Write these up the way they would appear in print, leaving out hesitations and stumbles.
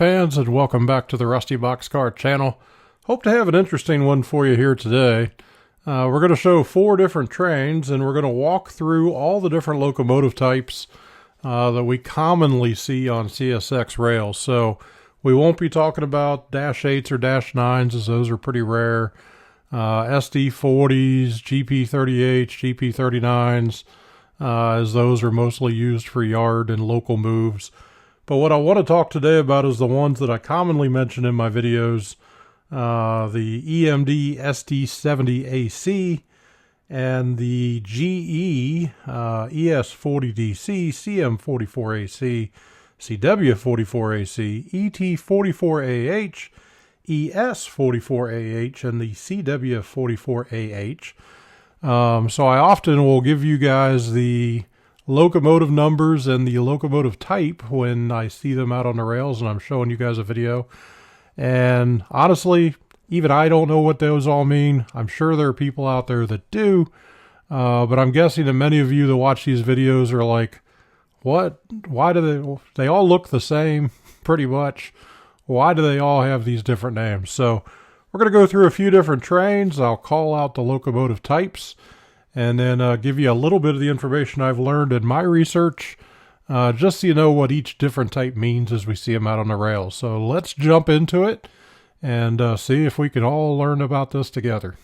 fans, and welcome back to the Rusty Boxcar channel. Hope to have an interesting one for you here today. We're going to show 4 different trains, and we're going to walk through all the different locomotive types that we commonly see on CSX rails. So we won't be talking about Dash 8s or Dash 9s, as those are pretty rare. SD40s, GP38s, GP39s, as those are mostly used for yard and local moves. But what I want to talk today about is the ones that I commonly mention in my videos, the EMD SD70AC and the GE ES40DC, CM44AC, CW44AC, ET44AH, ES44AH, and the CW44AH. So I often will give you guys the locomotive numbers and the locomotive type when I see them out on the rails and I'm showing you guys a video. And honestly, even I don't know what those all mean. I'm sure there are people out there that do, but I'm guessing that many of you that watch these videos are like, what? Why do they all look the same pretty much? Why do they all have these different names? So we're going to go through a few different trains. I'll call out the locomotive types and then give you a little bit of the information I've learned in my research, just so you know what each different type means as we see them out on the rails. So let's jump into it and see if we can all learn about this together.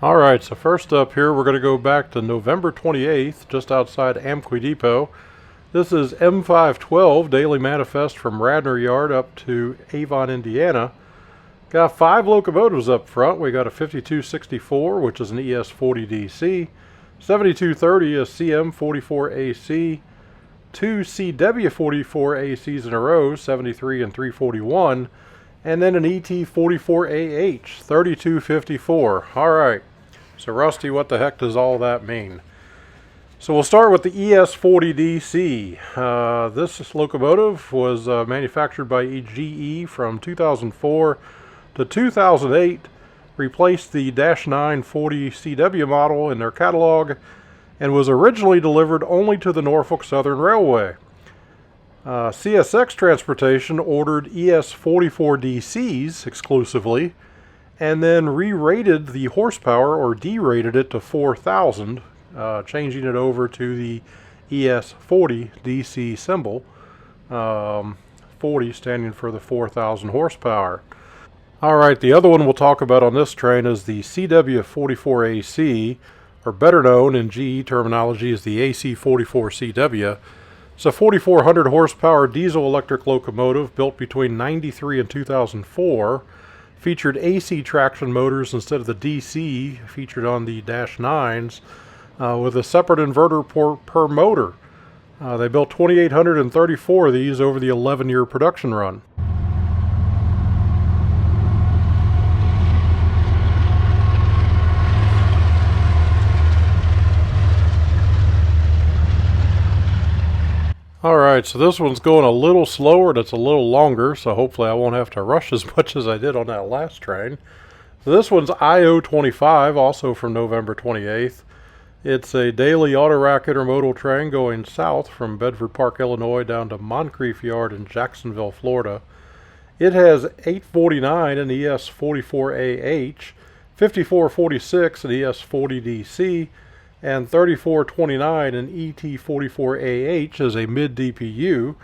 Alright, so first up here, we're going to go back to November 28th, just outside Amqui Depot. This is M512 Daily Manifest from Radnor Yard up to Avon, Indiana. Got 5 locomotives up front. We got a 5264, which is an ES40DC, 7230, a CM44AC, 2 CW44ACs in a row, 73 and 341, and then an ET44AH, 3254. Alright. So Rusty, what the heck does all that mean? So we'll start with the ES40DC. This locomotive was manufactured by GE from 2004 to 2008, replaced the Dash 940 CW model in their catalog, and was originally delivered only to the Norfolk Southern Railway. CSX Transportation ordered ES44DCs exclusively, and then re-rated the horsepower, or derated it to 4,000, changing it over to the ES40 DC symbol, 40 standing for the 4,000 horsepower. Alright, the other one we'll talk about on this train is the CW44AC, or better known in GE terminology as the AC44CW. It's a 4,400 horsepower diesel electric locomotive built between 93 and 2004. Featured AC traction motors instead of the DC featured on the Dash 9s, with a separate inverter per motor. They built 2,834 of these over the 11-year production run. Alright, so this one's going a little slower and it's a little longer, so hopefully I won't have to rush as much as I did on that last train. So this one's IO25, also from November 28th. It's a daily auto-rack intermodal train going south from Bedford Park, Illinois down to Moncrief Yard in Jacksonville, Florida. It has 849 in ES44AH, 5446 in ES40DC, and 3429 in ET44AH as a mid-DPU.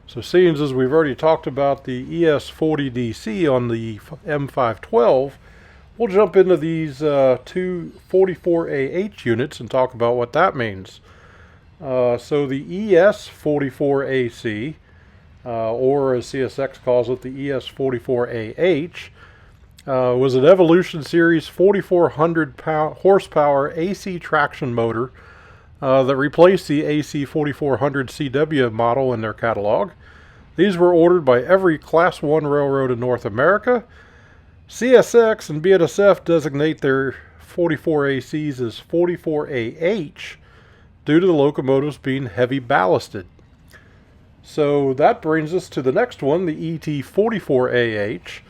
So seeing as we've already talked about the ES40DC on the M512, we'll jump into these 2 44AH units and talk about what that means. So the ES44AC, or as CSX calls it, the ES44AH, was an Evolution Series 4,400 horsepower AC traction motor that replaced the AC 4400 CW model in their catalog. These were ordered by every Class 1 railroad in North America. CSX and BNSF designate their 44ACs as 44AH due to the locomotives being heavy ballasted. So that brings us to the next one, the ET44AH.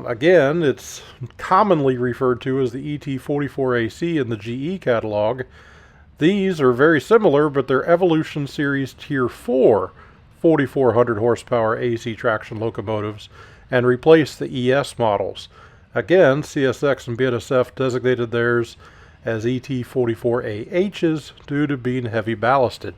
Again, it's commonly referred to as the ET44AC in the GE catalog. These are very similar, but they're Evolution Series Tier 4 4,400 horsepower AC traction locomotives and replace the ES models. Again, CSX and BNSF designated theirs as ET44AHs due to being heavy ballasted.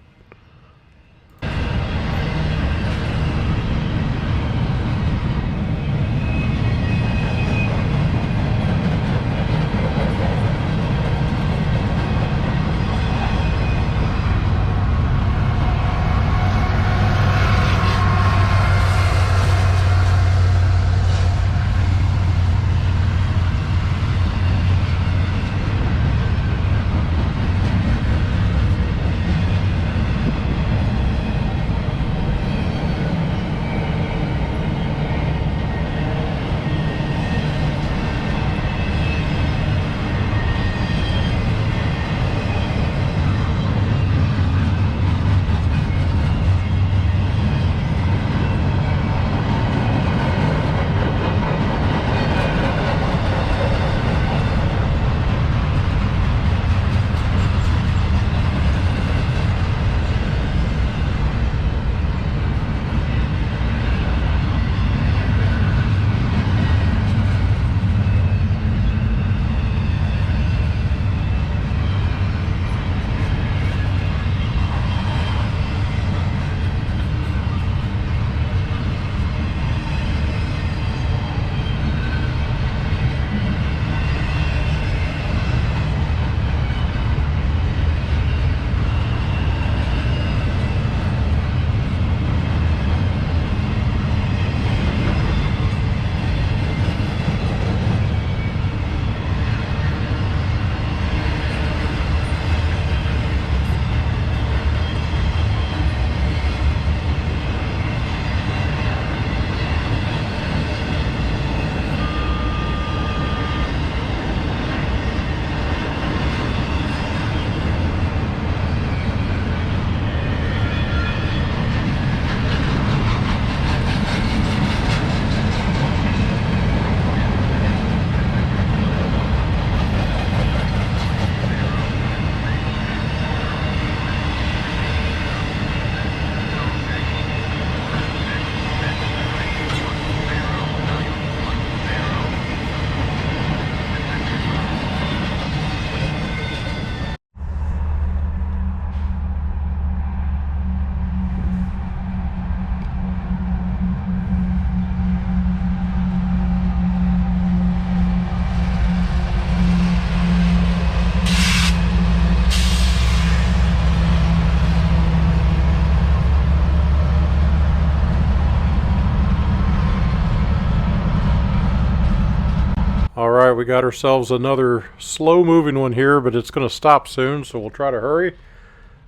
Alright, we got ourselves another slow-moving one here, but it's going to stop soon, so we'll try to hurry.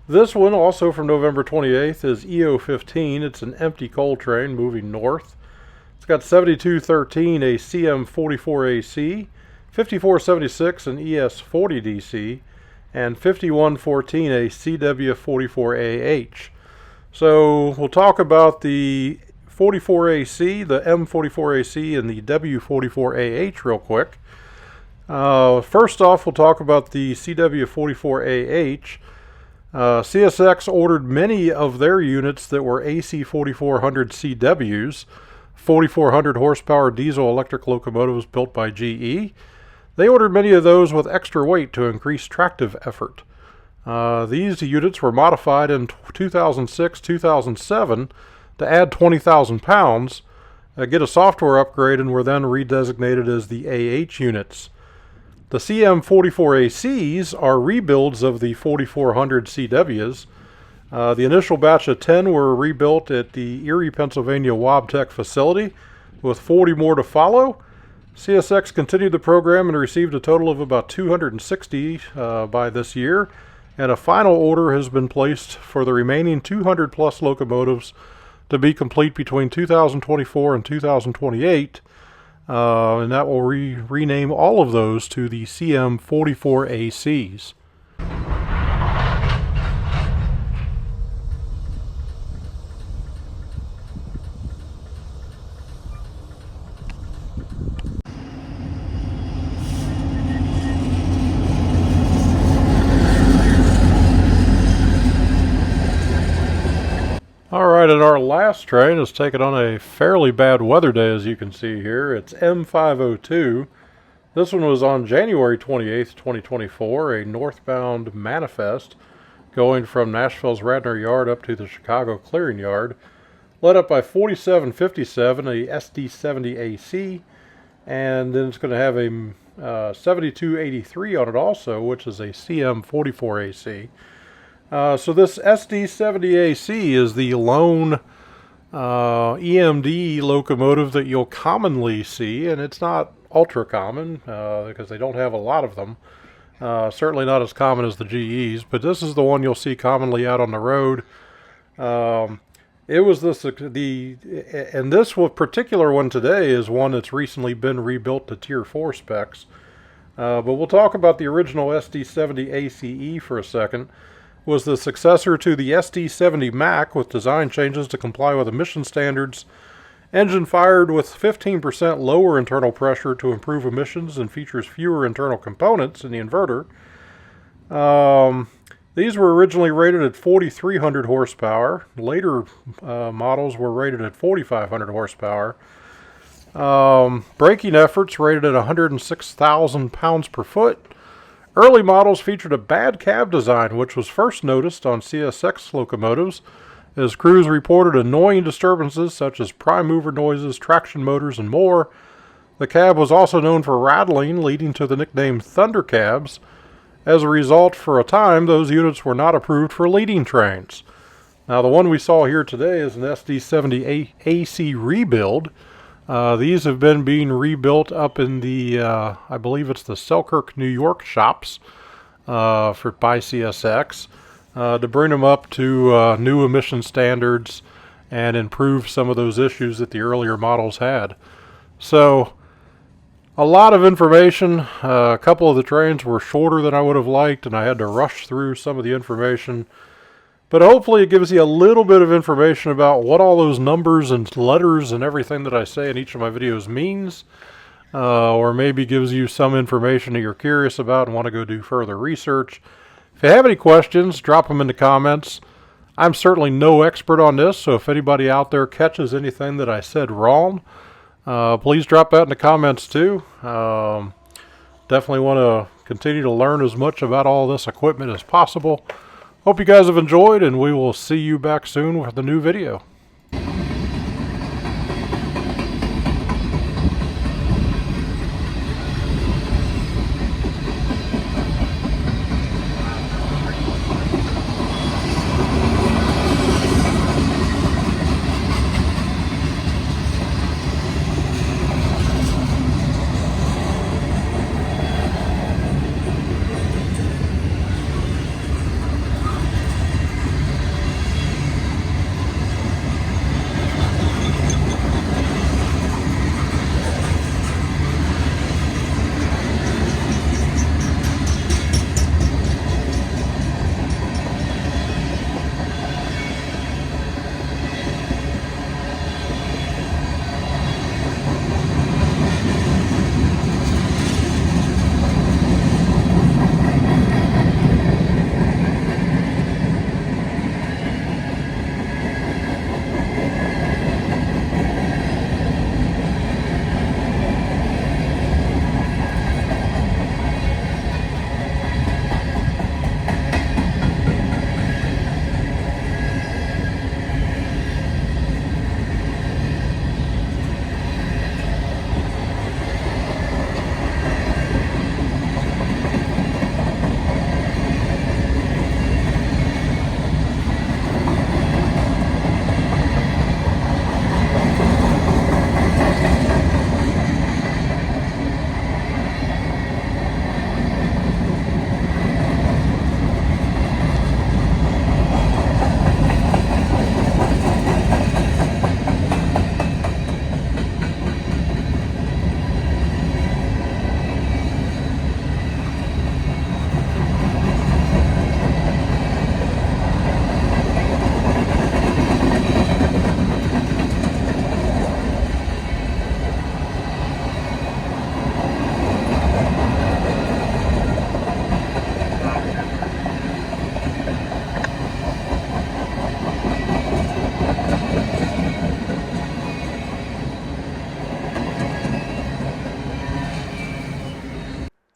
This one, also from November 28th, is EO15. It's an empty coal train moving north. It's got 7213, a CM44AC, 5476, an ES40DC, and 5114, a CW44AH. So we'll talk about the 44AC, the M44AC, and the W44AH real quick. First off, we'll talk about the CW44AH. CSX ordered many of their units that were AC 4400 CWs, 4400 horsepower diesel electric locomotives built by GE. They ordered many of those with extra weight to increase tractive effort. These units were modified in 2006-2007 to add 20,000 pounds, get a software upgrade, and were then redesignated as the AH units. The CM44ACs are rebuilds of the 4400 CWs. The initial batch of 10 were rebuilt at the Erie, Pennsylvania Wabtec facility, with 40 more to follow. CSX continued the program and received a total of about 260 by this year, and a final order has been placed for the remaining 200 plus locomotives to be complete between 2024 and 2028, and that will rename all of those to the CM44ACs. Alright, and our last train is taken on a fairly bad weather day, as you can see here. It's M502. This one was on January 28th, 2024, a northbound manifest going from Nashville's Radnor Yard up to the Chicago Clearing Yard, led up by 4757, a SD70AC, and then it's going to have a 7283 on it also, which is a CM44AC. So this SD70AC is the lone EMD locomotive that you'll commonly see, and it's not ultra common because they don't have a lot of them. Certainly not as common as the GEs, but this is the one you'll see commonly out on the road. It was and this particular one today is one that's recently been rebuilt to Tier 4 specs. But we'll talk about the original SD70 ACE for a second. Was the successor to the SD70 Mac with design changes to comply with emission standards. Engine fired with 15% lower internal pressure to improve emissions and features fewer internal components in the inverter. These were originally rated at 4,300 horsepower. Later models were rated at 4,500 horsepower. Braking efforts rated at 106,000 pounds per foot. Early models featured a bad cab design, which was first noticed on CSX locomotives, as crews reported annoying disturbances such as prime mover noises, traction motors, and more. The cab was also known for rattling, leading to the nickname Thunder Cabs. As a result, for a time, those units were not approved for leading trains. Now, the one we saw here today is an SD70 AC rebuild. These have been being rebuilt up in the, I believe it's the Selkirk, New York shops by CSX to bring them up to new emission standards and improve some of those issues that the earlier models had. So, a lot of information. A couple of the trains were shorter than I would have liked, and I had to rush through some of the information. But hopefully it gives you a little bit of information about what all those numbers and letters and everything that I say in each of my videos means. Or maybe gives you some information that you're curious about and want to go do further research. If you have any questions, drop them in the comments. I'm certainly no expert on this, so if anybody out there catches anything that I said wrong, please drop that in the comments too. Definitely want to continue to learn as much about all this equipment as possible. Hope you guys have enjoyed, and we will see you back soon with a new video.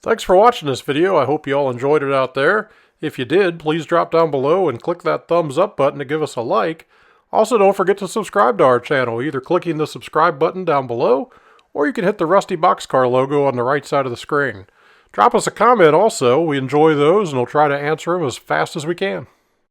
Thanks for watching this video. I hope you all enjoyed it out there. If you did, please drop down below and click that thumbs up button to give us a like. Also, don't forget to subscribe to our channel, either clicking the subscribe button down below, or you can hit the rusty Boxcar logo on the right side of the screen. Drop us a comment also. We enjoy those, and we'll try to answer them as fast as we can.